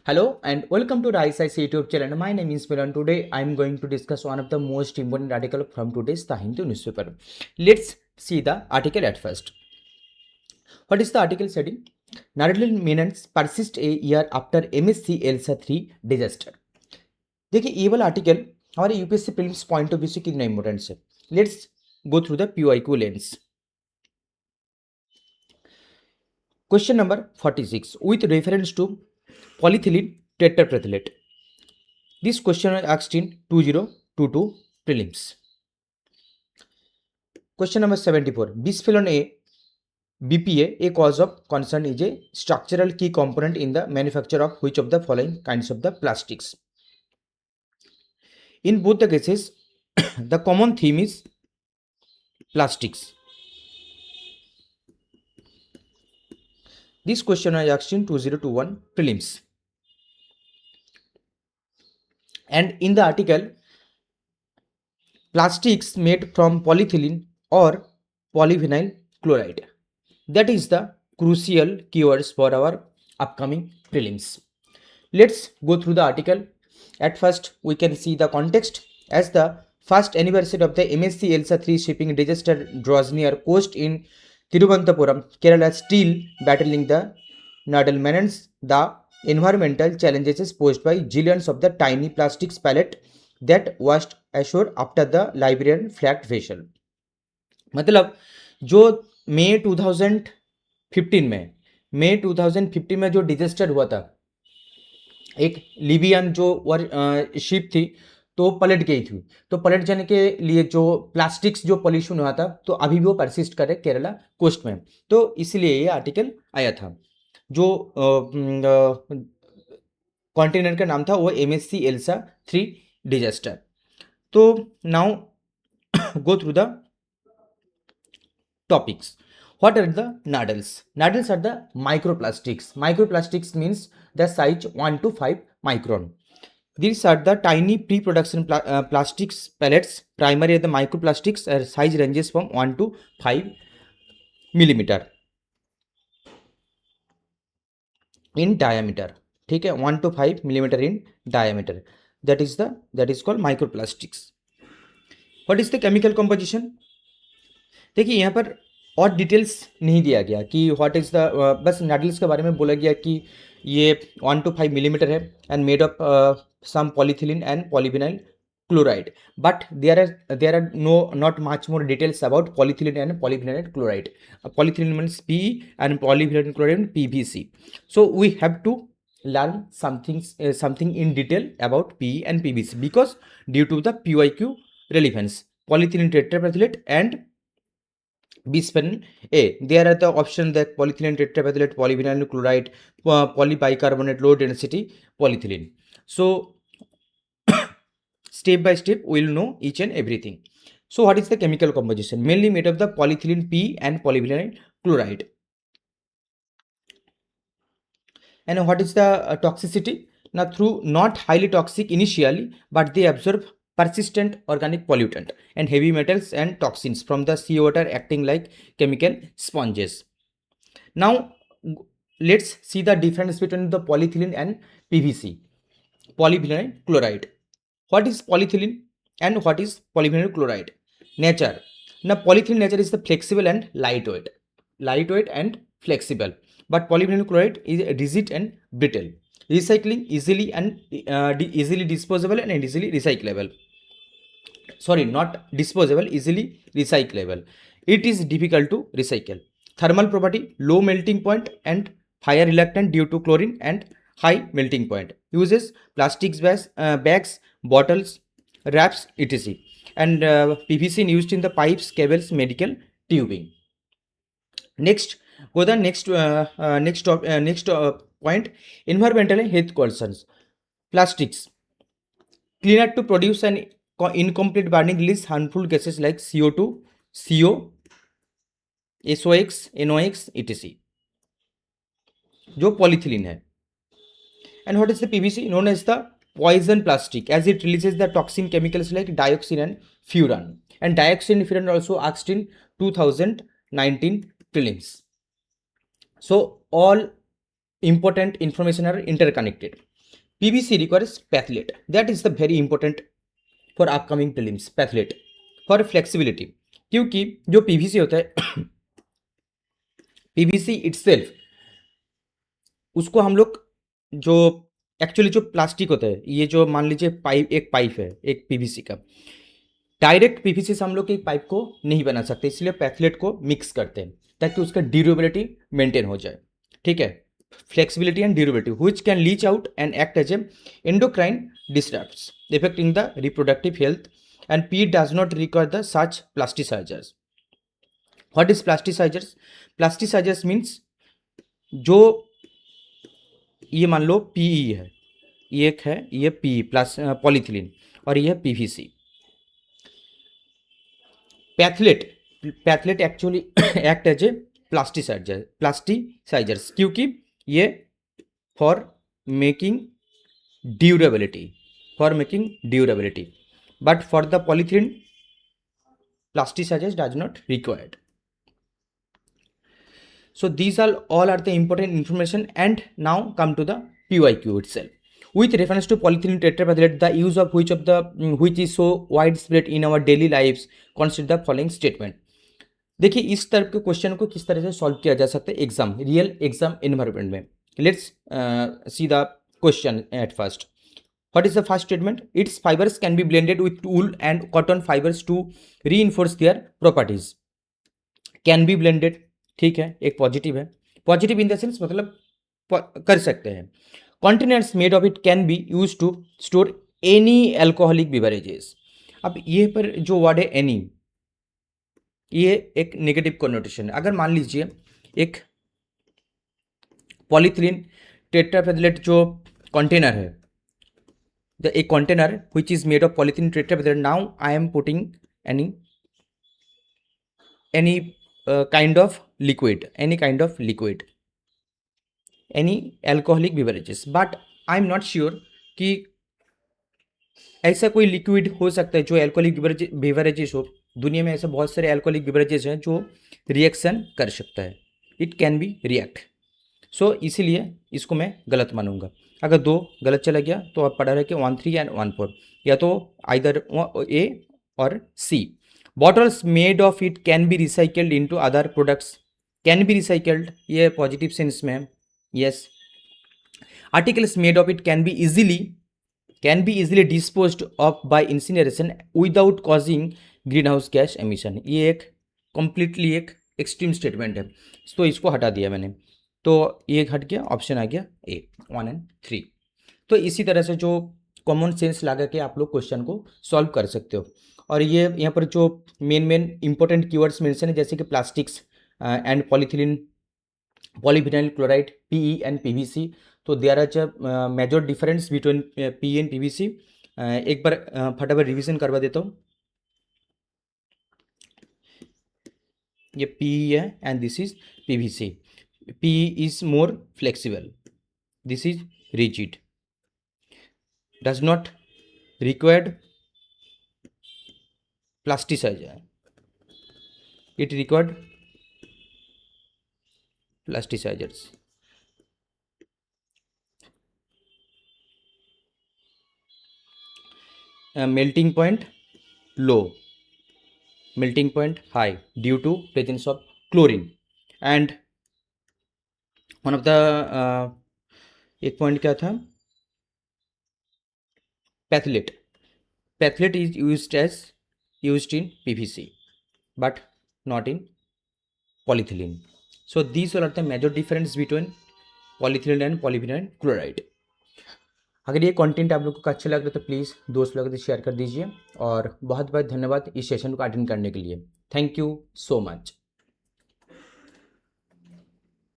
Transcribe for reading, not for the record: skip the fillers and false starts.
Hello and welcome to the ISIS YouTube channel. My name is Milan. Today I am going to discuss one of the most important article from today's The Hindu newspaper. Let's see the article at first. What is the article saying? Narendra Menon's persist a year after MSc Elsa 3 disaster. देखिए ये वाला article हमारे UPSC prelims point of view से कितना important है. Let's go through the PYQ lens. Question number 46 with reference to polyethylene tetrapretylate. This question was asked in 2022 prelims. Question number 74. Bisphenol A, BPA, a cause of concern is a structural key component in the manufacture of which of the following kinds of the plastics? In both the cases, the common theme is plastics. This question was asked in 2021 prelims. And in the article, plastics made from polyethylene or polyvinyl chloride. That is the crucial keywords for our upcoming prelims. Let's go through the article. At first, we can see the context. As the first anniversary of the MSc Elsa 3 shipping disaster draws near, coast in Thiruvananthapuram, Kerala, still battling the Narendra Menon's the environmental challenges posed by zillions of the tiny plastics pallet that washed ashore after the Liberian flagged vessel. मतलब जो मई 2015 में जो disaster हुआ था, एक Libyan जो ship थी तो पलट गई थी. तो पलट जाने के लिए जो प्लास्टिक्स जो पॉल्यूशन हुआ था तो अभी भी वो परसिस्ट कर रहे केरला कोस्ट में. तो इसलिए ये आर्टिकल आया था. जो कॉन्टिनेंट का नाम था वो MSc Elsa 3 डिजास्टर. तो now go through the topics. What are the NADLs? NADLs are the microplastics. Microplastics means the size 1 to 5 micron. These are the tiny pre-production plastics pellets. Primary the microplastics size ranges from 1 to 5 millimeter in diameter. ठीक है, 1 to 5 millimeter in diameter. That is called microplastics. What is the chemical composition? देखिए यहाँ पर और details नहीं दिया गया कि व्हाट इज द, बस नडल्स के बारे में बोला गया कि ये 1 to 5 मिलीमीटर है and made of some polythene and polyvinyl chloride, but there are not much more details about polyethylene and polyvinyl chloride. Polyethylene means PE and polyvinyl chloride PVC. So we have to learn something in detail about PE and PVC because due to the PYQ relevance. Polyethylene tetrapretylate and bisphenol A. There are the options that polyethylene tetrapretylate, polyvinyl chloride, polybicarbonate, low density polyethylene. So step by step we will know each and everything. So what is the chemical composition? Mainly made of the polyethylene P and polyvinyl chloride. And what is the toxicity? Now through not highly toxic initially, but they absorb persistent organic pollutant and heavy metals and toxins from the seawater, acting like chemical sponges. Now let's see the difference between the polyethylene and PVC, polyvinyl chloride. What is polyethylene and what is polyvinyl chloride? Nature. Now polyethylene nature is the flexible and lightweight and flexible, but polyvinyl chloride is rigid and brittle, recycling easily and easily disposable and easily recyclable. Sorry, not disposable, easily recyclable. It is difficult to recycle. Thermal property: low melting point and fire reluctant due to chlorine and high melting point. Uses plastics bags, bottles, wraps, etc. And PVC used in the pipes, cables, medical tubing. Next, go the next point: environmental and health concerns. Plastics cleaner to produce an incomplete burning release harmful gases like CO2, CO, SOx, NOx, etc. जो polyethylene है. And what is the PVC? Known as the poison plastic, as it releases the toxin chemicals like dioxin and furan. And dioxin and furan also asked in 2019 prelims. So all important information are interconnected. PVC requires pathlate. That is the very important for upcoming prelims. Pathlate for flexibility, क्योंकि जो PVC होता है PVC itself, उसको हम लोग जो actually जो plastic होता है, ये जो मान लीजिए पाइप है एक पीवीसी का, डायरेक्ट पीवीसी से हम लोग एक पाइप को नहीं बना सकते, इसलिए पैथलेट को मिक्स करते हैं ताकि उसका ड्यूरेबिलिटी मेंटेन हो जाए। ठीक है, flexibility and durability which can leach out and act as a endocrine disturbs affecting the reproductive health, and P does not require the such plasticizers. What is plasticizers? Plasticizers means जो ये मान लो PE है, ये एक है, ये P plus polythene, और ये है PVC. Phthalate actually act as a plasticizers, क्योंकि ये for making durability, but for the polythene plasticizers does not required. So these are all are the important information, and now come to the PYQ itself. With reference to polyethylene tetrapathlate, the use of which is so widespread in our daily lives, consider the following statement. देखिए इस तरह के question को किस तरह से solve किया जा सकता है एग्जाम, रियल एग्जाम एनवायरमेंट में। Let's see the question at first. What is the first statement? Its fibers can be blended with wool and cotton fibers to reinforce their properties. Can be blended, ठीक है, एक positive है, positive in the sense मतलब कर सकते हैं। Containers made of it can be used to store any alcoholic beverages. अब ये पर जो वर्ड है any, ये एक नेगेटिव कॉन्नोटेशन है। अगर मान लीजिए एक पॉलीथिलीन टेट्रापैथलेट जो कंटेनर है, a container which is made of polythene tetrapathlate, now I am putting any kind of liquid, any alcoholic beverages, but I am not sure कि ऐसा कोई लिक्विड हो सकता है जो एल्कोहलिक बेवरेजेस हो। दुनिया में ऐसे बहुत सारे एल्कोहलिक बेवरेजेस हैं जो रिएक्शन कर सकता है, इट कैन बी रिएक्ट। सो इसीलिए इसको मैं गलत मानूंगा। अगर दो गलत चला गया तो आप पढ़ा रहे कि 1 3 एंड 1 4, या तो आइदर ए और C. Bottles made of it can be recycled into other products, can be recycled, ये पॉजिटिव सेंस में है, yes. Articles made of it can be easily disposed of by incineration without causing green house gas emission, ये एक completely एक extreme statement है, तो इसको हटा दिया मैंने, तो ये हट गया, ऑप्शन आ गया ए 1 एंड 3। तो इसी तरह से जो कॉमन सेंस लगा के आप लोग क्वेश्चन को सॉल्व कर सकते हो। और ये यहाँ पर जो मेन इंपॉर्टेंट कीवर्ड्स मेंशन है, जैसे कि plastics and polyvinyl chloride, PE and PVC, तो there are a major difference between PE and PVC. एक बार फटाफट रिविजन करवा देता हूँ। ये पीई है and this is PVC. PE is more flexible, this is rigid, does not require plasticizer, it required plasticizers. Melting point low, melting point high due to presence of chlorine, and one of the एक point क्या था, phthalate is used in PVC but not in polythene. So these are the major difference between polythene and polyvinyl chloride. अगर ये content आप लोगों को अच्छा लग रहा है तो प्लीज़ दोस्त लोगों से शेयर कर दीजिए, और बहुत बहुत धन्यवाद इस सेशन को अटेंड करने के लिए। Thank you so much.